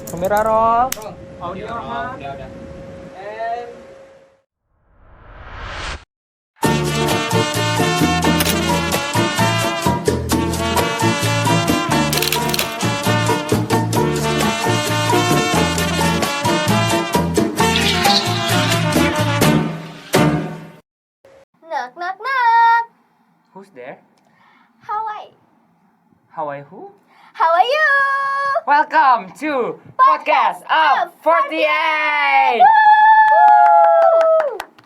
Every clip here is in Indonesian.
Kamera roll. Audio mah. Udah. And Knock, knock, knock. Who's there? How are Who? How are you? Welcome to Podcast of 48.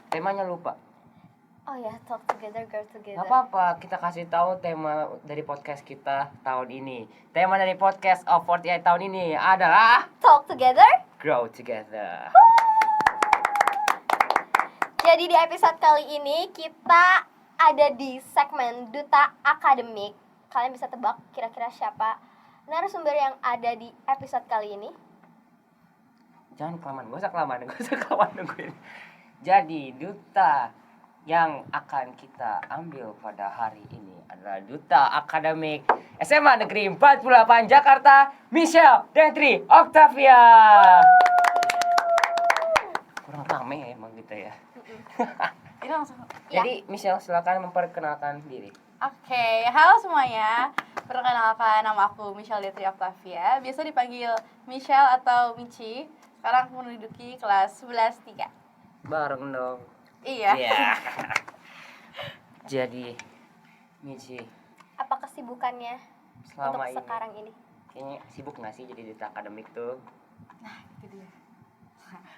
Temanya lupa. Oh ya, talk together, girl together. Gak apa-apa, kita kasih tahu tema dari podcast kita tahun ini. Tema dari Podcast of 48 tahun ini adalah Talk together. Grow Together. Jadi di episode kali ini kita ada di segmen Duta Akademik. Kalian bisa tebak kira-kira siapa narasumber yang ada di episode kali ini? Jangan kelamaan, gak usah kelamaan nungguin. Jadi duta yang akan kita ambil pada hari ini adalah Duta Akademik SMA Negeri 48 Jakarta, Michelle Dentri Octavia. Kurang rame ya emang gitu ya. Ini langsung. Jadi Michelle silakan memperkenalkan diri. Oke, halo semuanya. Perkenalkan, nama aku Michelle Dentri Octavia. Biasa dipanggil Michelle atau Michi. Sekarang aku menduduki kelas 11-3. Bareng dong. Iya. Jadi Michi Apa kesibukannya selama untuk ini sekarang ini? kayaknya sibuk gak sih jadi duta akademik tuh? Itu dia.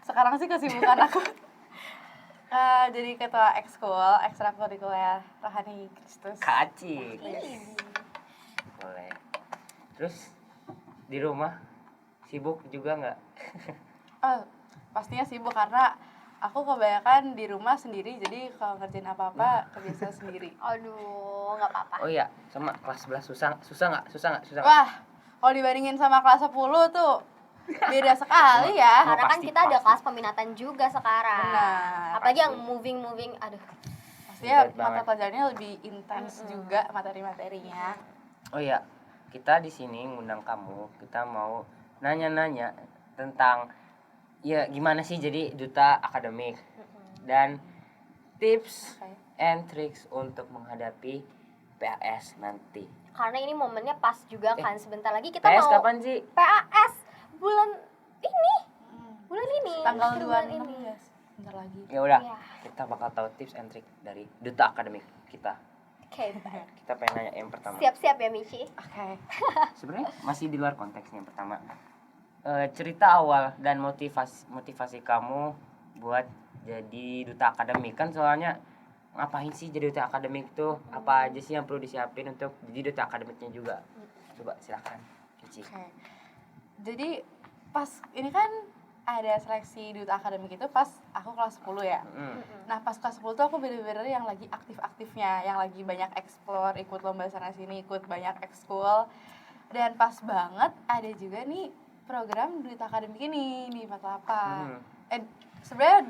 Sekarang sih kesibukan aku jadi ketua ekskul, ekstrakurikuler Rohani Kristus. Kacik. Boleh. Terus di rumah sibuk juga nggak? Oh, pastinya sibuk karena aku kebanyakan di rumah sendiri, jadi kalau ngerjain apa-apa kebiasaan sendiri. Aduh, nggak apa-apa. Oh iya, sama kelas 11 susah nggak? Wah, kalau dibandingin sama kelas 10 tuh beda sekali ya. Karena kan pasti, kita ada pasti. kelas peminatan juga sekarang. Benar, Apalagi pasti. yang moving, aduh. Pastinya Ribet mata banget. pelajarannya lebih intens juga materi-materinya. Oh iya, kita di sini ngundang kamu. Kita mau nanya-nanya tentang ya gimana sih jadi duta akademik dan tips Oke. and tricks untuk menghadapi PAS nanti. Karena ini momennya pas juga kan. Sebentar lagi kita PAS mau kapan sih? PAS bulan ini. Bulan ini. Tanggal akhir bulan 26 ini. ya. Bentar lagi. Ya udah, Iya. kita bakal tahu tips and trick dari duta akademik kita. Oke. Kita pengen nanya yang pertama. Siap-siap ya Michi. Oke. Sebenarnya masih di luar konteksnya yang pertama. Cerita awal dan motivasi kamu buat jadi duta akademik. Kan soalnya ngapain sih jadi duta akademik tuh? Apa aja sih yang perlu disiapin untuk jadi duta akademiknya juga? Coba silakan, Cici. Oke. Jadi pas ini kan ada seleksi duta akademik itu pas aku kelas 10 ya. Nah pas kelas 10 tuh aku bener-bener yang lagi aktif-aktifnya, yang lagi banyak explore, ikut lomba sana sini, ikut banyak ekskul. Dan pas banget ada juga nih program duta akademik ini di 48. Sebenarnya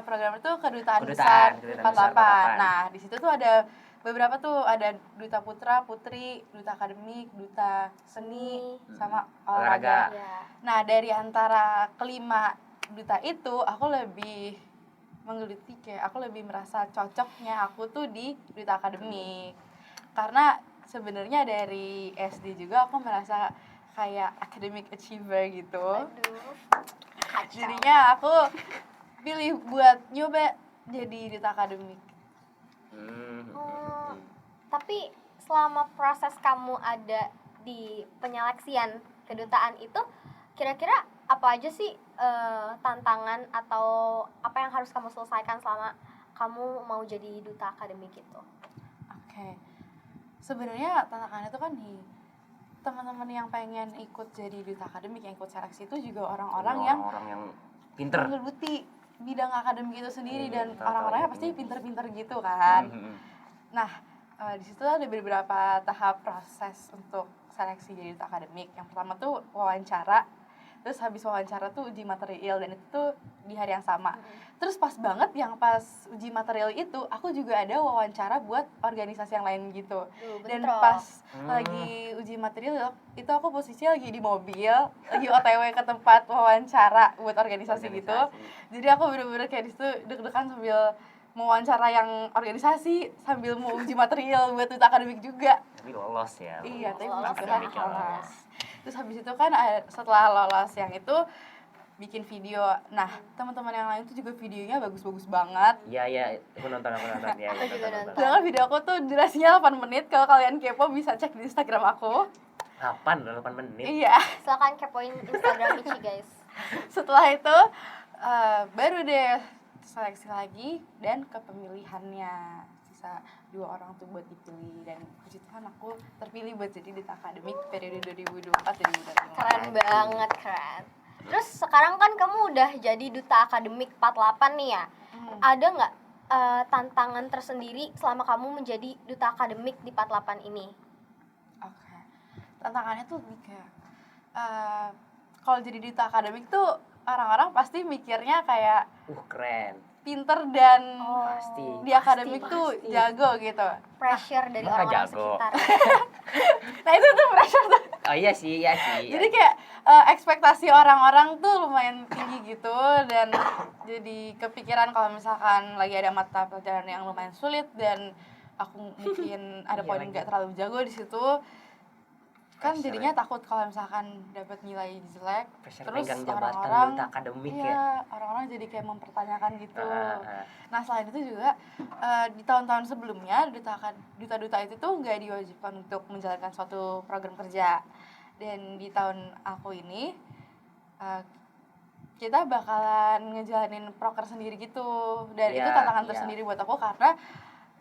program itu kedutaan besar Kedutaan Besar 48. Nah di situ tuh ada beberapa tuh, ada duta putra, putri, duta akademik, duta seni, sama olahraga. Ya. Nah dari antara kelima duta itu aku lebih menggeluti, kayak aku lebih merasa cocoknya aku tuh di duta akademik, karena sebenarnya dari SD juga aku merasa kayak academic achiever gitu. Aduh. Kacau. Jadinya aku pilih buat nyoba jadi duta akademik. Tapi selama proses kamu ada di penyeleksian kedutaan itu, kira-kira apa aja sih tantangan atau apa yang harus kamu selesaikan selama kamu mau jadi duta akademik itu? Oke. Sebenarnya tantangannya itu kan di teman-teman yang pengen ikut jadi duta akademik, yang ikut seleksi itu juga orang-orang yang pinter. menggeluti bidang akademik itu sendiri, Iya, dan tahu-tahu orang-orangnya ya, pasti ini. pinter-pinter gitu kan. Nah, di situ ada beberapa tahap proses untuk seleksi jadi duta akademik. Yang pertama tuh wawancara, terus habis wawancara tuh uji material, dan itu tuh di hari yang sama. Terus pas banget yang pas uji material itu aku juga ada wawancara buat organisasi yang lain gitu. Dan bentrok. pas lagi uji material itu aku posisi lagi di mobil, lagi OTW ke tempat wawancara buat organisasi gitu. Jadi aku bener-bener kayak di situ deg-degan sambil mau wawancara yang organisasi sambil mau uji material buat duta akademik juga. Tapi lolos ya. Iya, tapi Lolos puji ya. Tuhan lolos. Terus habis itu kan setelah lolos yang itu bikin video. Nah, teman-teman yang lain tuh juga videonya bagus-bagus banget. Iya, aku nonton ya. Aku juga nonton. Sedangkan video aku tuh durasinya 8 menit. Kalau kalian kepo bisa cek di Instagram aku. 8 menit. Iya. Silakan kepoin Instagram Ichi guys. Setelah itu baru deh seleksi lagi dan kepemilihannya. Sisa 2 orang tuh buat dipilih, dan puji Tuhan aku terpilih buat jadi duta akademik periode 2024-2025. Keren banget, keren. Terus sekarang kan kamu udah jadi duta akademik 48 nih ya. Ada nggak tantangan tersendiri selama kamu menjadi duta akademik di 48 ini? Oke. Tantangannya tuh lebih kayak kalau jadi duta akademik tuh orang-orang pasti mikirnya kayak Keren. pinter dan Pasti. di akademik tuh jago gitu. Pressure dari Maka orang-orang jago. sekitar. Nah itu tuh pressure tuh. Oh iya sih. Jadi kayak ekspektasi orang-orang tuh lumayan tinggi gitu, dan jadi kepikiran kalau misalkan lagi ada mata pelajaran yang lumayan sulit dan aku mungkin ada poin nggak terlalu jago di situ, kan Pressure jadinya takut kalau misalkan dapat nilai jelek. Pressure Terus pegang jabatan orang-orang duta akademik iya, ya. orang-orang jadi kayak mempertanyakan gitu. Ah. Nah selain itu juga di tahun-tahun sebelumnya duta-duta itu tuh nggak diwajibkan untuk menjalankan suatu program kerja, dan di tahun aku ini kita bakalan ngejalanin proker sendiri gitu, dan itu Iya, tantangan iya. tersendiri buat aku karena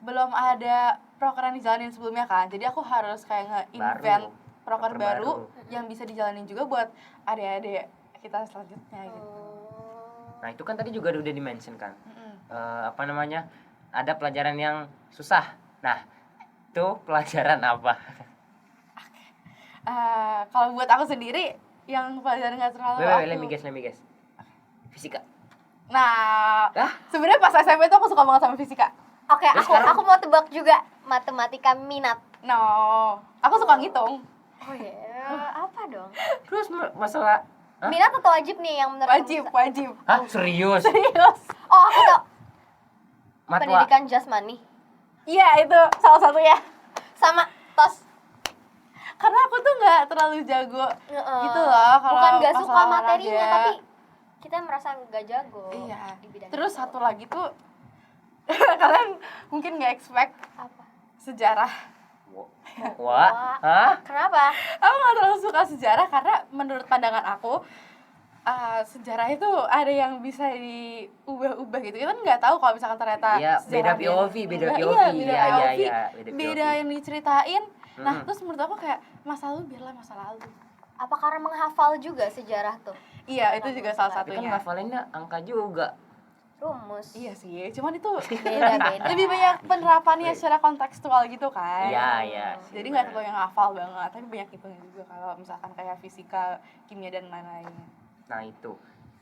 belum ada proker yang dijalanin sebelumnya kan, jadi aku harus kayak nge-invent proker baru yang bisa dijalanin juga buat adik-adik kita selanjutnya gitu. Nah itu kan tadi juga udah di-mention kan. Apa namanya, ada pelajaran yang susah. Nah itu pelajaran apa? Kalau buat aku sendiri yang pelajaran nggak terlalu Let me guess. Fisika. Nah, sebenarnya pas SMP tuh aku suka banget sama fisika. Oke, aku mau tebak juga matematika minat. No, aku suka ngitung. Oh ya, apa dong? Terus masalah Minat atau wajib nih yang menurut kamu? Wajib. Hah? Serius? Serius. Oh, aku tau. Matwa. Pendidikan jasmani. Iya, itu salah satunya. Sama tos. Karena aku tuh nggak terlalu jago gitu loh kalau bukan nggak suka masalah materinya, olahraga. tapi kita merasa nggak jago. Iya. Di bidang Terus itu. satu lagi tuh kalian mungkin nggak expect Apa? sejarah. Wah? Hah? Kenapa? Aku nggak terlalu suka sejarah karena menurut pandangan aku sejarah itu ada yang bisa diubah-ubah gitu. Kita nggak tahu kalau misalkan ternyata Iya, sejarah beda POV, dia beda berubah. POV. Iya, beda Iya, POV, iya, beda beda POV. yang diceritain. Nah, terus menurut aku kayak masa lalu biarlah masa lalu. Apa karena menghafal juga sejarah tuh? Iya, itu juga salah Tapi kan satunya. ngafalinnya angka juga. Rumus. Iya sih, cuman itu Beda-beda. lebih banyak penerapannya secara kontekstual gitu kan. Iya. Jadi nggak terlalu yang hafal banget, tapi banyak hitungnya juga kalau misalkan kayak fisika, kimia dan lain-lainnya. Nah itu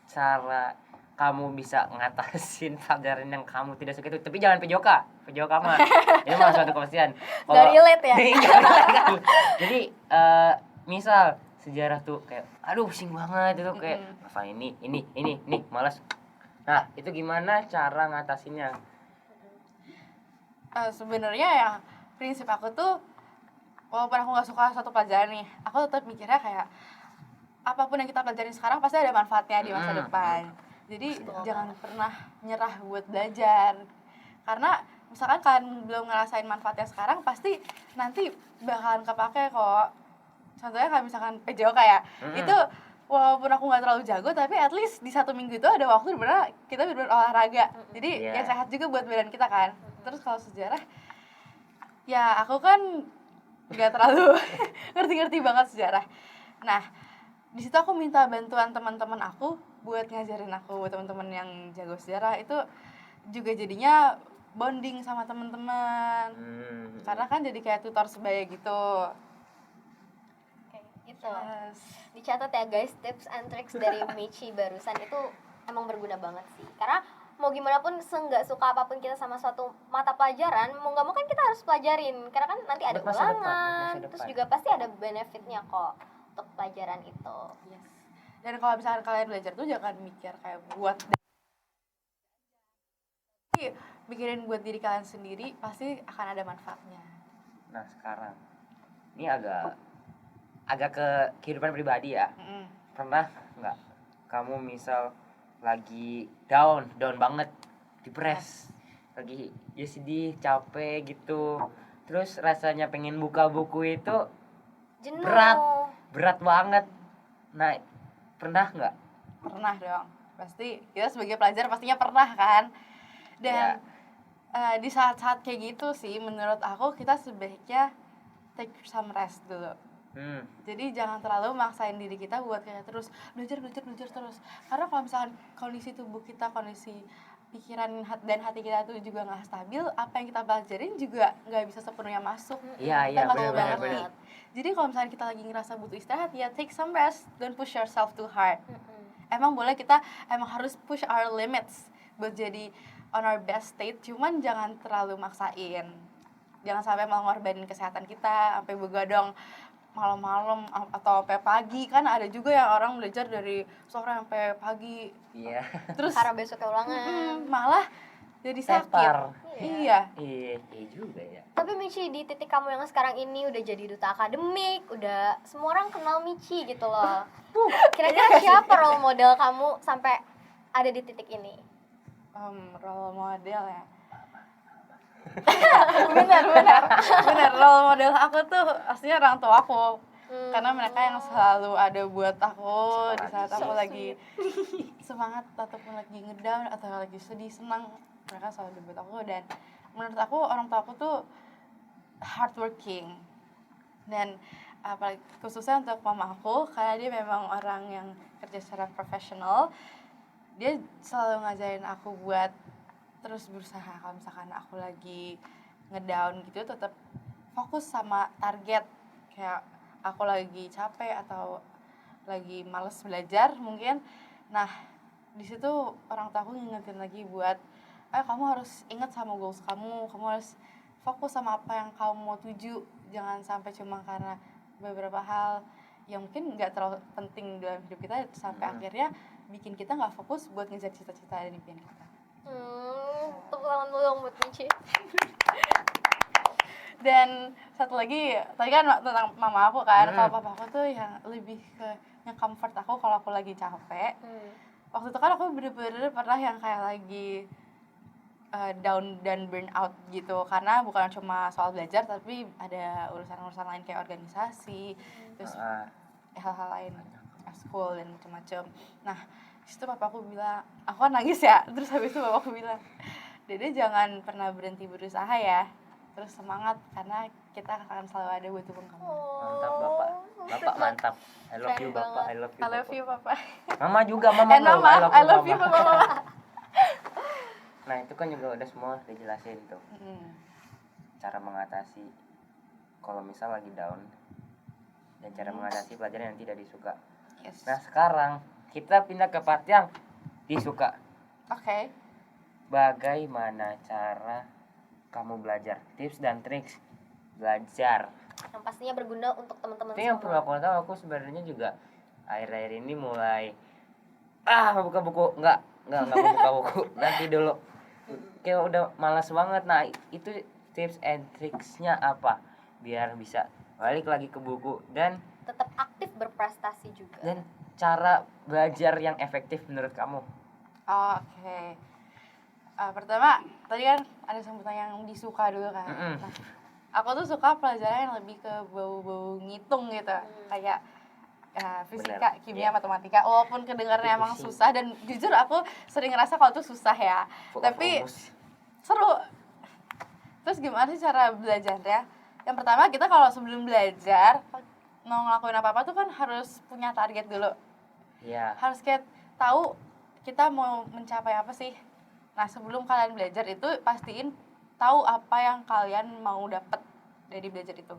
cara kamu bisa ngatasin pelajaran yang kamu tidak suka itu, tapi jangan PJOK mah ini mah suatu kepastian. Nggak relate ya? Jangan. Jadi misal sejarah tuh kayak aduh pusing banget itu kayak apa ini malas. Nah itu gimana cara ngatasinnya? Sebenarnya ya prinsip aku tuh walaupun aku nggak suka satu pelajaran nih, aku tetap mikirnya kayak apapun yang kita pelajarin sekarang pasti ada manfaatnya di masa depan. Jadi jangan pernah nyerah buat belajar, karena misalkan kalian belum ngerasain manfaatnya sekarang, pasti nanti bakalan kepake kok. Contohnya kayak misalkan PJOK ya, itu walaupun aku nggak terlalu jago, tapi at least di 1 minggu itu ada waktu dimana kita benar-benar olahraga, jadi ya sehat juga buat badan kita kan. Terus kalau sejarah, ya aku kan nggak terlalu ngerti-ngerti banget sejarah. Nah, di situ aku minta bantuan teman-teman aku buat ngajarin aku, buat teman-teman yang jago sejarah itu juga jadinya bonding sama teman-teman. Karena kan jadi kayak tutor sebaya gitu. Oke. Tuh. Yes. Dicatat ya guys, tips and tricks dari Michi barusan itu emang berguna banget sih. Karena mau gimana pun nggak suka apapun kita sama suatu mata pelajaran, mau nggak mau kan kita harus pelajarin. Karena kan nanti ada Buat masa depan, ulangan, masa terus depan. juga pasti ada benefitnya kok untuk pelajaran itu. Yes. Dan kalau misalkan kalian belajar tuh jangan mikir kayak buat tapi mikirin buat diri kalian sendiri, pasti akan ada manfaatnya. Nah sekarang ini agak ke kehidupan pribadi ya. Pernah nggak kamu misal lagi down banget, depres, lagi ya sedih, capek gitu, terus rasanya pengen buka buku itu Jenuh. berat banget. Nah pernah nggak? Pernah dong, pasti kita sebagai pelajar pastinya pernah kan. Dan di saat-saat kayak gitu sih menurut aku kita sebaiknya take some rest dulu. Jadi jangan terlalu maksain diri kita buat kayak terus belajar terus. Karena kalau misalkan kondisi tubuh kita, kondisi pikiran dan hati kita tuh juga nggak stabil, apa yang kita pelajarin juga nggak bisa sepenuhnya masuk. Iya Dan benar masuk benar. ngerti. Jadi kalau misalkan kita lagi ngerasa butuh istirahat, ya take some rest, don't push yourself too hard. Emang boleh kita emang harus push our limits buat jadi on our best state, cuman jangan terlalu maksain. Jangan sampai mengorbanin kesehatan kita sampai begadang malam-malam atau sampai pagi. Kan ada juga yang orang belajar dari sore sampai pagi. Iya. Terus Karena besoknya ulangan. malah jadi sakit. Tepar. Iya. Iya juga ya. Tapi Michi, di titik kamu yang sekarang ini udah jadi duta akademik, udah semua orang kenal Michi gitu loh. Kira-kira siapa role model kamu sampai ada di titik ini? Role model ya. bener role model aku tuh aslinya orang tua aku. Karena mereka yang selalu ada buat aku di saat aku lagi semangat ataupun lagi ngedown atau lagi sedih, senang, mereka selalu ada buat aku. Dan menurut aku orang tua aku tuh hardworking. Dan apalagi khususnya untuk mama aku, karena dia memang orang yang kerja secara profesional, dia selalu ngajarin aku buat terus berusaha. Kalau misalkan aku lagi ngedown gitu, tetap fokus sama target. Kayak aku lagi capek atau lagi males belajar mungkin, nah di situ orang tua aku ngingetin lagi buat kamu harus ingat sama goals kamu harus fokus sama apa yang kamu mau tuju. Jangan sampai cuma karena beberapa hal yang mungkin nggak terlalu penting dalam hidup kita sampai akhirnya bikin kita nggak fokus buat ngejar cita-cita dan impian kita. Tepuk tangan dulu dong buat Michi. Dan satu lagi, tadi kan tentang mama aku kan, kalau papa aku tuh yang lebih ke yang comfort aku kalau aku lagi capek. Waktu itu kan aku bener-bener pernah yang kayak lagi down dan burn out gitu, karena bukan cuma soal belajar tapi ada urusan-urusan lain kayak organisasi, terus hal-hal lain, school dan macam-macam. Nah, disitu papa aku bilang, aku kan nangis ya, terus habis itu papa aku bilang, Dede jangan pernah berhenti berusaha ya, terus semangat karena kita akan selalu ada buat dukung kamu. Mantap bapak mantap. I love you bapak, I love you. I love you papa. Mama juga, mama belum. I love you mama. Nah itu kan juga udah semua dijelasin tuh. Cara mengatasi kalau misal lagi down dan cara mengatasi pelajaran yang tidak disuka. Yes. Nah sekarang kita pindah ke part yang disuka. Oke. Bagaimana cara kamu belajar? Tips dan triks belajar. Yang pastinya berguna untuk teman-teman Itu yang perlu semua. aku tahu. Aku sebenarnya juga akhir-akhir ini mulai buka buku. Enggak buka buku. Nanti dulu. Kayak udah malas banget. Nah itu tips and tricksnya apa? Biar bisa balik lagi ke buku dan Tetap aktif berprestasi juga. dan cara belajar yang efektif menurut kamu. Oke. Pertama, tadi kan ada sebutan yang disuka dulu kan. Nah, aku tuh suka pelajaran yang lebih ke bau-bau ngitung gitu. Kayak fisika, Bener. kimia, matematika. Walaupun kedengarannya emang susah dan jujur aku sering ngerasa kalau itu susah ya. Tapi seru. Terus gimana sih cara belajarnya? Yang pertama kita kalau sebelum belajar mau ngelakuin apa-apa tuh kan harus punya target dulu. Iya. Harus kayak tahu kita mau mencapai apa sih. Nah sebelum kalian belajar itu pastiin tahu apa yang kalian mau dapat dari belajar itu.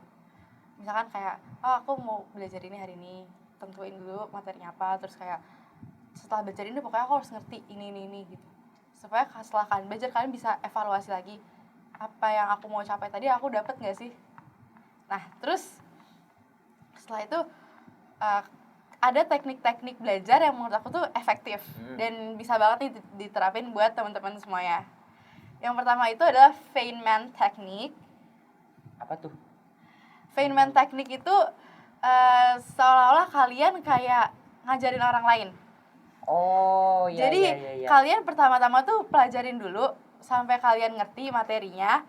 misalkan kayak oh aku mau belajar ini hari ini, tentuin dulu materinya apa, terus kayak setelah belajar ini pokoknya aku harus ngerti ini gitu, supaya setelah kalian belajar kalian bisa evaluasi lagi apa yang aku mau capai tadi aku dapat nggak sih. Nah terus setelah itu ada teknik-teknik belajar yang menurut aku tuh efektif dan bisa banget nih diterapin buat teman-teman semuanya. Yang pertama itu adalah Feynman Technique. Apa tuh? Feynman Technique itu seolah-olah kalian kayak ngajarin orang lain. Oh iya. Jadi iya. kalian pertama-tama tuh pelajarin dulu sampai kalian ngerti materinya.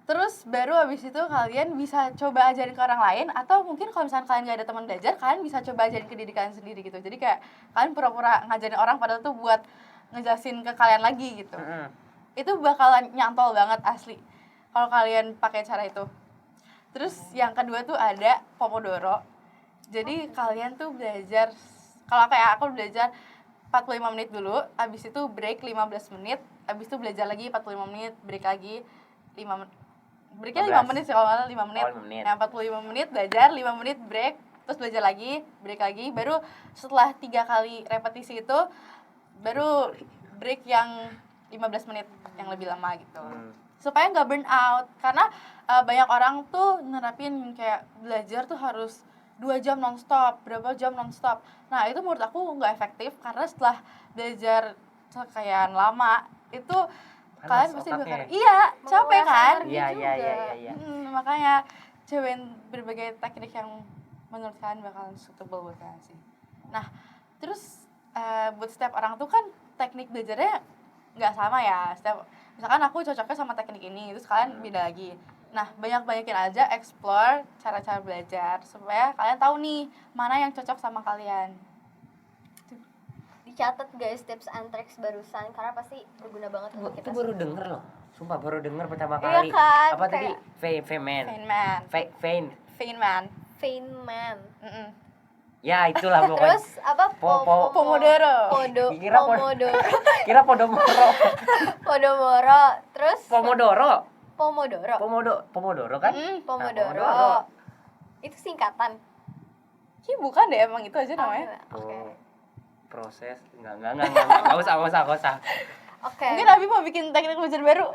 Terus baru abis itu kalian bisa coba ajarin ke orang lain, atau mungkin kalau misalnya kalian gak ada teman belajar, kalian bisa coba ajarin ke diri kalian sendiri gitu. Jadi kayak kalian pura-pura ngajarin orang padahal tuh buat ngejelasin ke kalian lagi gitu. Itu bakalan nyantol banget asli kalau kalian pakai cara itu. Terus yang kedua tuh ada Pomodoro. Jadi kalian tuh belajar, kalau kayak aku belajar 45 menit dulu, abis itu break 15 menit, abis itu belajar lagi 45 menit, break lagi 5 menit. Breaknya 5 menit sih kalau nggak 5 menit. Nah 45 menit belajar, 5 menit break, terus belajar lagi, break lagi. Baru setelah 3 kali repetisi itu, baru break yang 15 menit yang lebih lama gitu. Supaya nggak burn out. Karena banyak orang tuh nerapin kayak belajar tuh harus 2 jam nonstop, berapa jam nonstop. Nah itu menurut aku nggak efektif, karena setelah belajar sekian lama itu kalian pasti bakal capek kan. Iya. Makanya cobain berbagai teknik yang menurut kalian bakalan suitable buat kalian sih. Nah terus buat setiap orang tuh kan teknik belajarnya nggak sama ya. Misalkan aku cocoknya sama teknik ini, terus kalian beda lagi. Nah banyakin aja explore cara-cara belajar supaya kalian tahu nih mana yang cocok sama kalian. Dicatat guys tips and tricks barusan, karena pasti berguna banget untuk Itu kita baru semua. denger loh. Sumpah baru denger pertama Iya kali. kan, Apa tadi? kayak- Feynman. Feynman. Ya itulah pokoknya. Terus apa? Pomodoro. Kira Pomodoro. Kira Podomoro. Pomodoro. Terus Pomodoro kan? Pomodoro. Itu singkatan. Bukan deh, emang itu aja namanya. Oke. Proses enggak usah. Oke. Mungkin Abi mau bikin teknik belajar baru.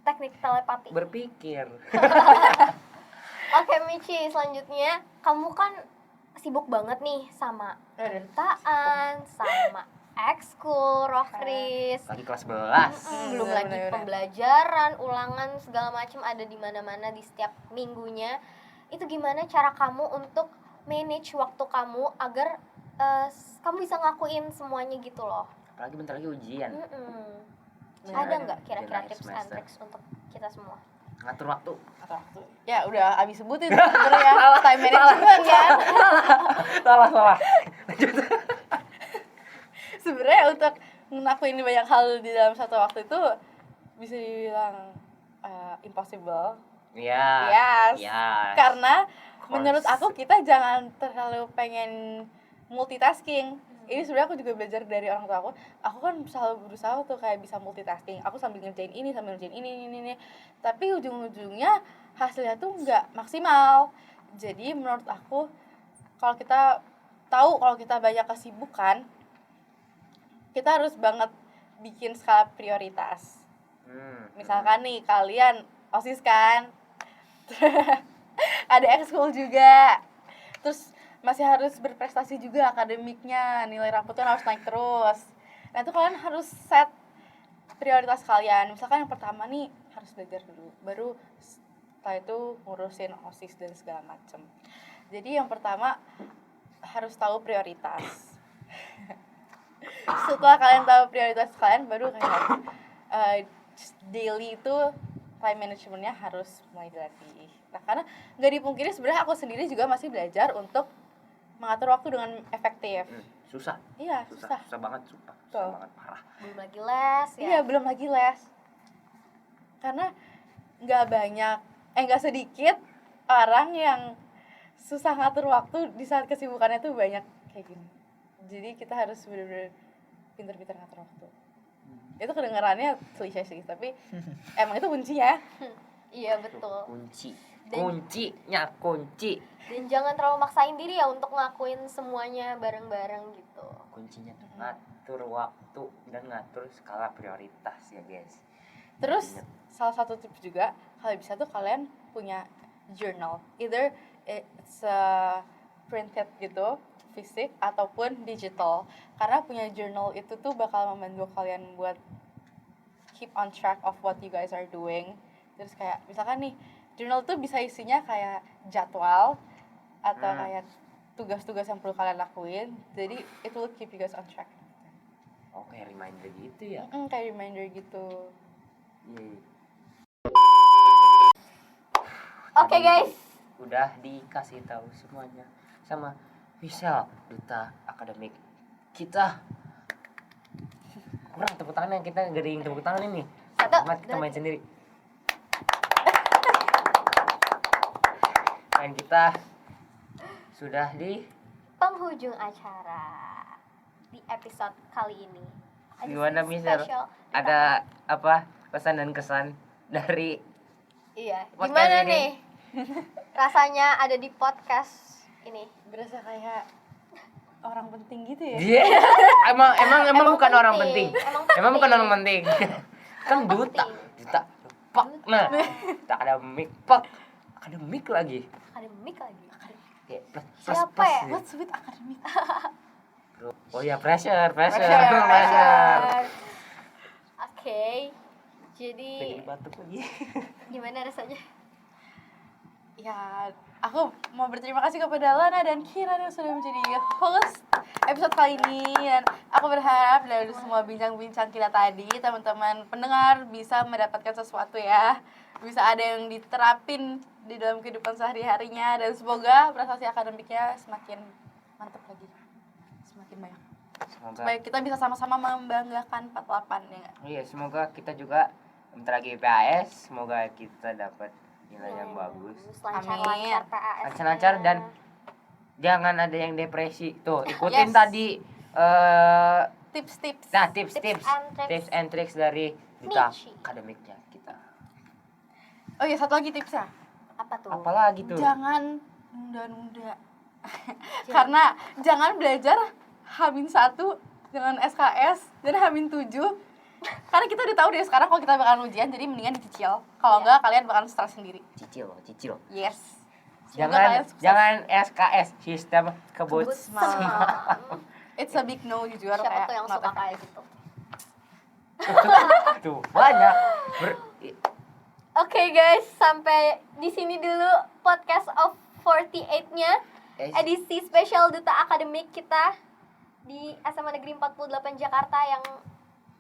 Teknik telepati. Berpikir. Oke Michi, selanjutnya kamu kan sibuk banget nih sama kedutaan, sama ekskul, rohkris, Lagi kelas 11. belum lagi pembelajaran, ulangan segala macam ada di mana-mana di setiap minggunya. Itu gimana cara kamu untuk manage waktu kamu agar kamu bisa ngelakuin semuanya gitu loh? Apalagi bentar lagi ujian. Ada nggak kira-kira Januari tips and semester. tricks untuk kita semua? Ngatur waktu. Ya udah Abi sebutin sebenarnya time management kan. Salah. Sebenarnya untuk ngelakuin banyak hal di dalam satu waktu itu bisa dibilang impossible. Iya. Yes. Iya. Karena Of course. menurut aku kita jangan terlalu pengen multitasking. Ini sebenarnya aku juga belajar dari orang tua aku. Aku kan selalu berusaha tuh kayak bisa multitasking. Aku sambil ngerjain ini, sambil ngerjain ini. Tapi ujung-ujungnya hasilnya tuh nggak maksimal. Jadi menurut aku kalau kita tahu kalau kita banyak kesibukan, kita harus banget bikin skala prioritas. Misalkan nih kalian OSIS kan, ada ekskul juga, terus masih harus berprestasi juga akademiknya, nilai rapotnya harus naik terus. Nah itu kalian harus set prioritas kalian. Misalkan yang pertama nih harus belajar dulu, baru setelah itu ngurusin OSIS dan segala macem. Jadi yang pertama harus tahu prioritas. Setelah kalian tahu prioritas kalian, baru kayak daily itu time managementnya harus mulai dilatih. Nah karena nggak dipungkiri sebenarnya aku sendiri juga masih belajar untuk mengatur waktu dengan efektif. Susah. Iya, Susah banget, susah banget, parah. Belum lagi les ya? Iya, belum lagi les. Karena nggak sedikit orang yang susah ngatur waktu di saat kesibukannya tuh banyak kayak gini. Jadi kita harus benar-benar pintar-pintar ngatur waktu. Itu kedengarannya klise sih, tapi emang itu kuncinya. Iya betul. Kuncinya kunci. Dan jangan terlalu maksain diri ya untuk ngelakuin semuanya bareng-bareng gitu. Kuncinya tuh ngatur waktu dan ngatur skala prioritas ya guys. Terus salah satu tips juga kalau bisa tuh kalian punya journal, either it's printed gitu fisik ataupun digital, karena punya journal itu tuh bakal membantu kalian buat keep on track of what you guys are doing. Terus kayak misalkan nih journal tuh bisa isinya kayak jadwal atau kayak tugas-tugas yang perlu kalian lakuin, jadi it will keep you guys on track. Oh kayak reminder gitu ya. Kayak reminder gitu. Iya. Oke, guys. Udah dikasih tahu semuanya sama Michelle, duta akademik kita. Kurang tepuk tangan, yang kita gering tepuk tangan ini. Satu, Amat kita dua, main sendiri. Main kita sudah di penghujung acara di episode kali ini. gimana Michelle? Special. Ada apa pesan dan kesan dari Iya. podcast Gimana ini? nih? Rasanya ada di podcast ini. Berasa kayak orang penting gitu ya. Dia emang bukan orang penting. Emang bukan orang penting. Kan Emang duta. penting. Duta. Pak. Nah, duta akademik. Pak. Akademik lagi. Akademik lagi. Kayak plus Siapa ya? gitu. What's with akademik? Oh ya pressure. Oke. Jadi Pengen batuk lagi. gimana rasanya? Ya, aku mau berterima kasih kepada Lana dan Kiran yang sudah menjadi host episode kali ini. Dan aku berharap dari semua bincang-bincang kita tadi, teman-teman pendengar bisa mendapatkan sesuatu ya. Bisa ada yang diterapin di dalam kehidupan sehari-harinya. Dan semoga prestasi akademiknya semakin mantap lagi. Semakin banyak. Semoga. Supaya kita bisa sama-sama membanggakan 48 ya nggak? Iya, semoga kita juga bentar lagi PAS, semoga kita dapat nilai yang bagus. Lancar-lancar Amin. PAS. Lancar-lancar dan jangan ada yang depresi. Tuh, ikutin Yes. tadi Tips-tips. nah tips and tricks dari duta Niche. akademiknya kita. Oh iya, satu lagi tipsnya. Apa tuh? Apalagi tuh? Jangan nunda-nunda. Karena jangan belajar H-1 dengan SKS dan H-7. Karena kita udah tahu dari sekarang kalau kita bakalan ujian, jadi mendingan dicicil. Kalau enggak kalian bakalan stres sendiri. Cicil. Yes. Semoga kalian sukses. Jangan SKS, sistem kebut. Semalam. It's a big no jujur. Siapa kayak tuh yang not suka a- kayak gitu? Tuh, banyak. Oke guys, sampai di sini dulu podcast of 48-nya edisi spesial Duta Akademik kita di SMA Negeri 48 Jakarta yang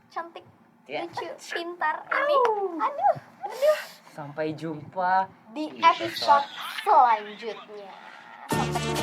cantik, Ya. lucu, pintar ini. Aduh. Sampai jumpa Di episode selanjutnya. Sampai